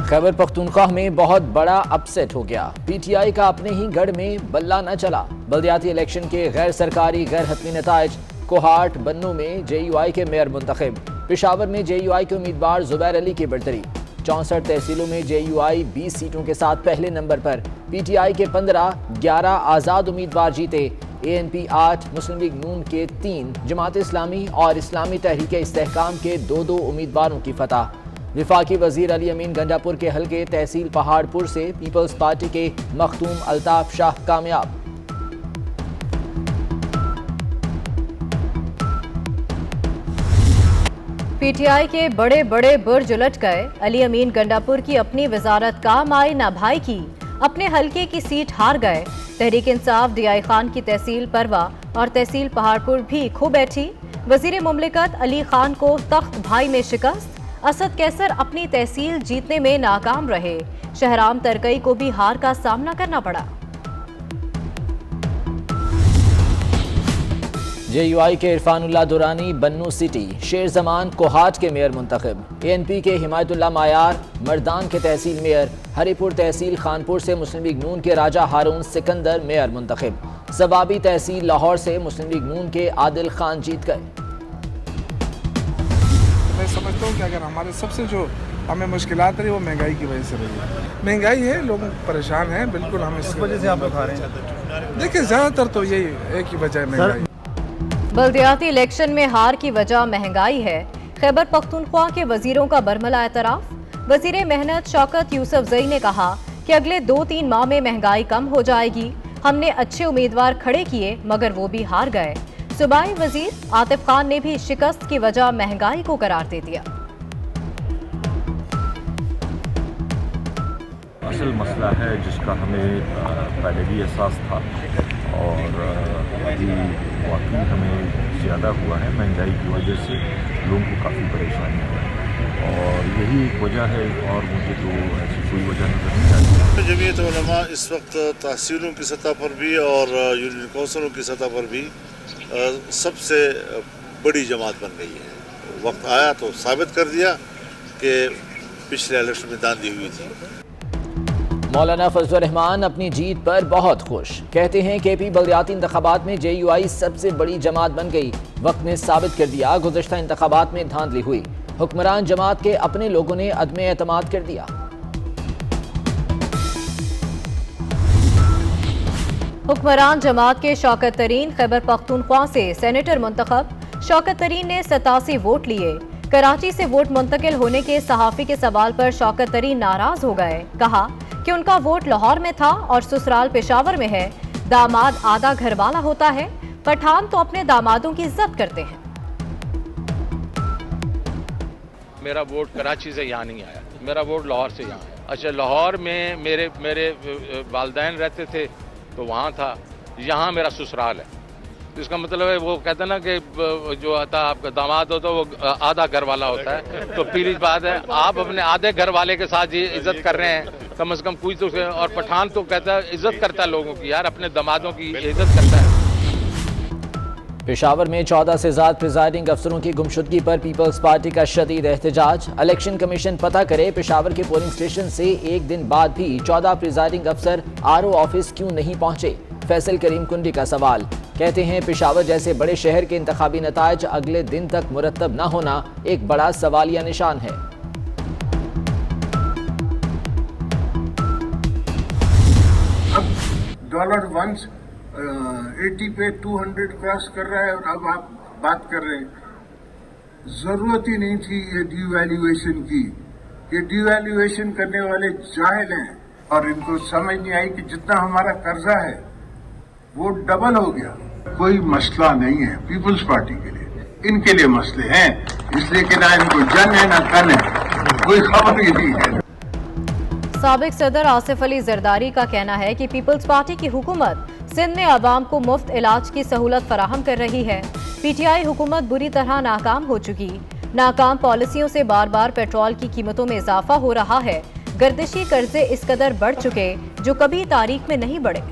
खैबर पख्तूनख्वा में बहुत बड़ा अपसेट हो गया। पीटीआई का अपने ही गढ़ में बल्ला न चला। बल्दियाती इलेक्शन के गैर सरकारी गैर हतमी नताइज। कोहाट बन्नू में जेयूआई के मेयर मुंतखब। पेशावर में जेयूआई के उम्मीदवार जुबैर अली की बढ़तरी। 64 तहसीलों में जेयूआई 20 सीटों के साथ पहले नंबर पर। पीटीआई के 15, 11 आज़ाद उम्मीदवार जीते। एएनपी 8, मुस्लिम लीग नून के 3, जमात इस्लामी और इस्लामी तहरीक इस्तेहकाम के 2 उम्मीदवारों की फतह। वफाकी वजीर अली अमीन गंडापुर के हलके तहसील पहाड़पुर से पीपल्स पार्टी के मखदूम अल्ताफ शाह कामयाब। पीटीआई के बड़े बड़े बुर्ज उलट गए। अली अमीन गंडापुर की अपनी वजारत काम आई ना भाई की, अपने हलके की सीट हार गए। तहरीक इंसाफ डीआई खान की तहसील परवा और तहसील पहाड़पुर भी खो बैठी। वजीर मुमलिकत अली खान को तख्त भाई में शिकस्त। असद कैसर अपनी तहसील जीतने में नाकाम रहे। शहराम तरकई को भी हार का सामना करना पड़ा। जेयूआई के इरफानुल्लाह दुरानी बन्नू सिटी। शेर जमान कोहाट के मेयर मुंतखब। एएनपी के हिमायतुल्लाह मायार मर्दान के तहसील मेयर। हरिपुर तहसील खानपुर से मुस्लिम लीग नून के राजा हारून सिकंदर मेयर मुंतखब। सवाबी तहसील लाहौर से मुस्लिम लीग नून के आदिल खान जीत गए। मैं समझता हूँ कि अगर हमारे सबसे जो हमें मुश्किलात रही वो महंगाई की वजह से रही है। महंगाई है, लोग परेशान हैं, बिल्कुल हम इस वजह से आप लोग खा रहे हैं। देखिए ज़्यादातर तो यही एक ही वजह है, महंगाई। बल्दियाती इलेक्शन में हार की वजह महंगाई है। खैबर पख्तूनख्वा के वजीरों का बरमला एतराफ। वजीर मेहनत शौकत यूसुफजई ने कहा कि अगले 2-3 माह में महंगाई कम हो जाएगी। हमने अच्छे उम्मीदवार खड़े किए मगर वो भी हार गए। सूबाई वजीर आतिफ खान ने भी शिकस्त की वजह महंगाई को करार दे दिया। असल मसला है जिसका हमें पहले भी एहसास था और अभी वाकई हमें ज़्यादा हुआ है। महंगाई की वजह से लोगों को काफ़ी परेशानी है और यही एक वजह है और मुझे तो ऐसी कोई वजह नज़र नहीं आती। जमीयत उलमा इस वक्त तहसीलों की सतह पर भी और यूनियन कौंसलों की सतह पर भी सबसे बड़ी जमात बन गई है। वक्त आया तो साबित कर दिया कि पिछले इलेक्शन में दांधी हुई थी। मौलाना फजलुर रहमान अपनी जीत पर बहुत खुश। कहते हैं कि पी बल्दियाती इंतखाबात में जेयूआई सबसे बड़ी जमात बन गई। वक्त ने साबित कर दिया गुज़श्ता इंतखाबात में धांधली हुई। हुक्मरान जमात के अपने लोगों ने अदम एतमाद कर दिया। हुक्मरान जमात के शौकत तरीन खैबर पख्तूनख्वा से सेनेटर मुंतखब। शौकत तरीन ने 87 वोट लिए। कराची से वोट मुंतकिल होने के सहाफ़ी के सवाल पर शौकत तरीन नाराज हो गए। कहा कि उनका वोट लाहौर में था और ससुराल पेशावर में है। दामाद आधा घर वाला होता है, पठान तो अपने दामादों की इज्जत करते हैं। मेरा वोट कराची से यहाँ नहीं आया, मेरा वोट लाहौर से यहाँ आया। अच्छा, लाहौर में मेरे वालिदैन रहते थे तो वहाँ था, यहाँ मेरा ससुराल है। तो इसका मतलब है वो कहते हैं ना कि जो आता आपका दामाद होता है वो आधा घर वाला होता है। तो पहली बात है आप अपने आधे घर वाले के साथ इज्जत कर रहे हैं, कम से कम कोई तो। और पठान तो कहता है इज्जत करता है लोगों की, यार अपने दामादों की इज्जत करता है। पेशावर में 14 से ज्यादा प्रिजाइडिंग अफसरों की गुमशुदगी पर पीपल्स पार्टी का शदीद एहतजाज। इलेक्शन कमीशन पता करे पेशावर के पोलिंग स्टेशन से एक दिन बाद भी 14 प्रिजाइडिंग अफसर आरओ ऑफिस क्यों नहीं पहुंचे। फैसल करीम कुंडी का सवाल। कहते हैं पेशावर जैसे बड़े शहर के इंतखाबी नताइज अगले दिन तक मुरतब न होना एक बड़ा सवालिया निशान है। डॉलर वंस 80 पे 200 क्रॉस कर रहा है और अब आप बात कर रहे हैं। जरूरत ही नहीं थी ये डिवैल्यूएशन की। ये डिवैल्यूएशन करने वाले जाहिल हैं और इनको समझ नहीं आई कि जितना हमारा कर्जा है वो डबल हो गया। कोई मसला नहीं है पीपल्स पार्टी के लिए, इनके लिए मसले हैं, इसलिए कि ना इनको जन है ना तन है, कोई खबर ही नहीं है। साबिक सदर आसिफ अली जरदारी का कहना है कि पीपल्स पार्टी की हुकूमत सिंध में आवाम को मुफ्त इलाज की सहूलत फराहम कर रही है। पीटीआई हुकूमत बुरी तरह नाकाम हो चुकी। नाकाम पॉलिसियों से बार बार पेट्रोल की कीमतों में इजाफा हो रहा है। गर्दिशी कर्जे इस कदर बढ़ चुके जो कभी तारीख में नहीं बढ़े।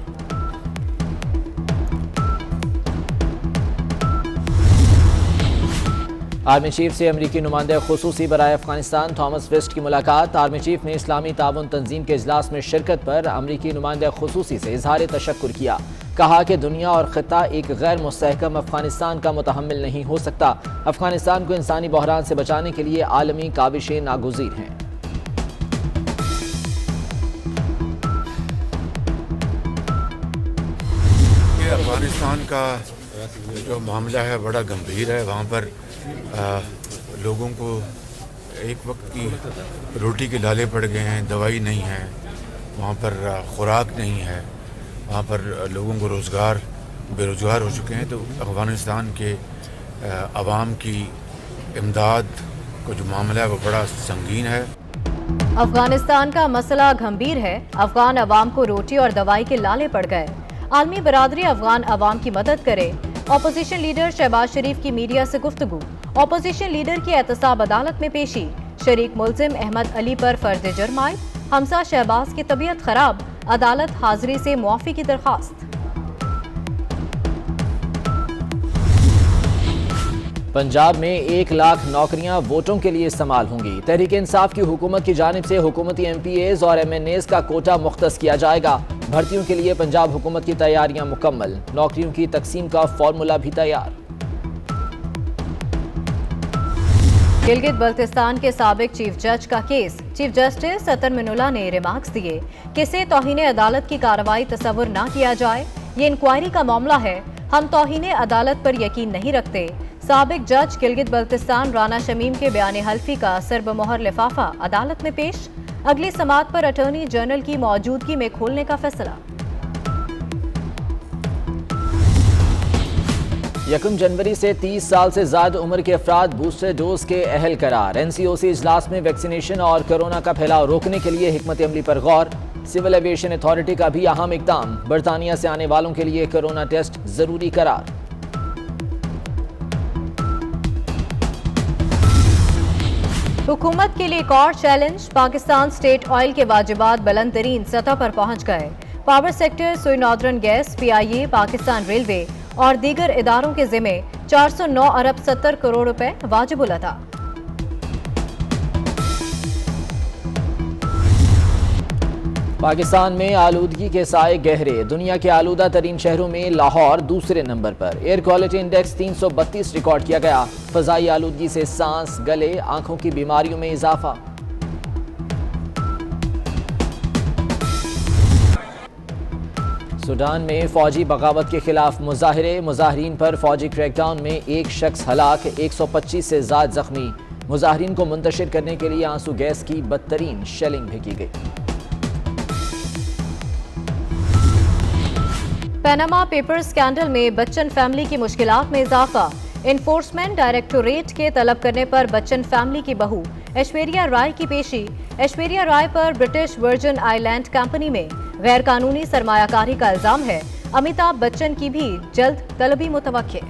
آرمی چیف سے امریکی نمائندہ خصوصی برائے افغانستان تھامس ویسٹ کی ملاقات۔ آرمی چیف نے اسلامی تعاون تنظیم کے اجلاس میں شرکت پر امریکی نمائندہ خصوصی سے اظہار تشکر کیا۔ کہا کہ دنیا اور خطہ ایک غیر مستحکم افغانستان کا متحمل نہیں ہو سکتا۔ افغانستان کو انسانی بحران سے بچانے کے لیے عالمی کاوشیں ناگزیر ہیں۔ افغانستان کا جو معاملہ ہے بڑا گمبھیر ہے۔ وہاں پر لوگوں کو ایک وقت کی روٹی کے لالے پڑ گئے ہیں، دوائی نہیں ہے، وہاں پر خوراک نہیں ہے، وہاں پر لوگوں کو بے روزگار ہو چکے ہیں۔ تو افغانستان کے عوام کی امداد کا جو معاملہ ہے وہ بڑا سنگین ہے۔ افغانستان کا مسئلہ گھمبیر ہے۔ افغان عوام کو روٹی اور دوائی کے لالے پڑ گئے۔ عالمی برادری افغان عوام کی مدد کرے۔ اپوزیشن لیڈر شہباز شریف کی میڈیا سے گفتگو۔ اپوزیشن لیڈر کی احتساب عدالت میں پیشی۔ شریک ملزم احمد علی پر فرد جرم عائد۔ حمزہ شہباز کی طبیعت خراب، عدالت حاضری سے معافی کی درخواست۔ پنجاب میں 1 لاکھ نوکریاں ووٹوں کے لیے استعمال ہوں گی۔ تحریک انصاف کی حکومت کی جانب سے حکومتی ایم پی ایز اور ایم این ایز کا کوٹا مختص کیا جائے گا۔ بھرتیوں کے لیے پنجاب حکومت کی تیاریاں مکمل۔ نوکریوں کی تقسیم کا فارمولا بھی تیار۔ گلگت بلتستان کے سابق چیف جج کا کیس۔ چیف جسٹس ستر منولہ نے ریمارکس دیے کہ اسے توہین عدالت کی کارروائی تصور نہ کیا جائے۔ یہ انکوائری کا معاملہ ہے، ہم توہین عدالت پر یقین نہیں رکھتے۔ سابق جج گلگت بلتستان رانا شمیم کے بیان حلفی کا سرب مہر لفافہ عدالت میں پیش۔ اگلی سماعت پر اٹارنی جنرل کی موجودگی میں کھولنے کا فیصلہ۔ 1 جنوری سے 30 سال سے زائد عمر کے افراد بوسٹر ڈوز کے اہل قرار۔ این سی او سی اجلاس میں ویکسینیشن اور کورونا کا پھیلاؤ روکنے کے لیے حکمت عملی پر غور۔ سول ایویشن اتھارٹی کا بھی اہم اقدام۔ برطانیہ سے آنے والوں کے لیے کورونا ٹیسٹ ضروری قرار۔ حکومت کے لیے ایک اور چیلنج۔ پاکستان اسٹیٹ آئل کے واجبات بلند ترین سطح پر پہنچ گئے۔ پاور سیکٹر، سوئی ناردرن گیس، پی آئی اے، پاکستان ریلوے اور دیگر اداروں کے ذمہ 409 ارب 70 کروڑ روپے واجب الادا۔ پاکستان میں آلودگی کے سائے گہرے۔ دنیا کے آلودہ ترین شہروں میں لاہور دوسرے نمبر پر۔ ایئر کوالٹی انڈیکس 332 ریکارڈ کیا گیا۔ فضائی آلودگی سے سانس، گلے، آنکھوں کی بیماریوں میں اضافہ۔ سوڈان میں فوجی بغاوت کے خلاف مظاہرے۔ مظاہرین پر فوجی کریک ڈاؤن میں 1 شخص ہلاک، 125 سے زائد زخمی۔ مظاہرین کو منتشر کرنے کے لیے آنسو گیس کی بدترین شیلنگ بھی کی گئی۔ پیناما پیپر سکینڈل میں بچن فیملی کی مشکلات میں اضافہ۔ انفورسمنٹ ڈائریکٹوریٹ کے طلب کرنے پر بچن فیملی کی بہو ایشوریا رائے کی پیشی۔ ایشوریا رائے پر برٹش ورجن آئی لینڈ کمپنی میں غیر قانونی سرمایہ کاری کا الزام ہے۔ امیتابھ بچن کی بھی جلد طلبی متوقع۔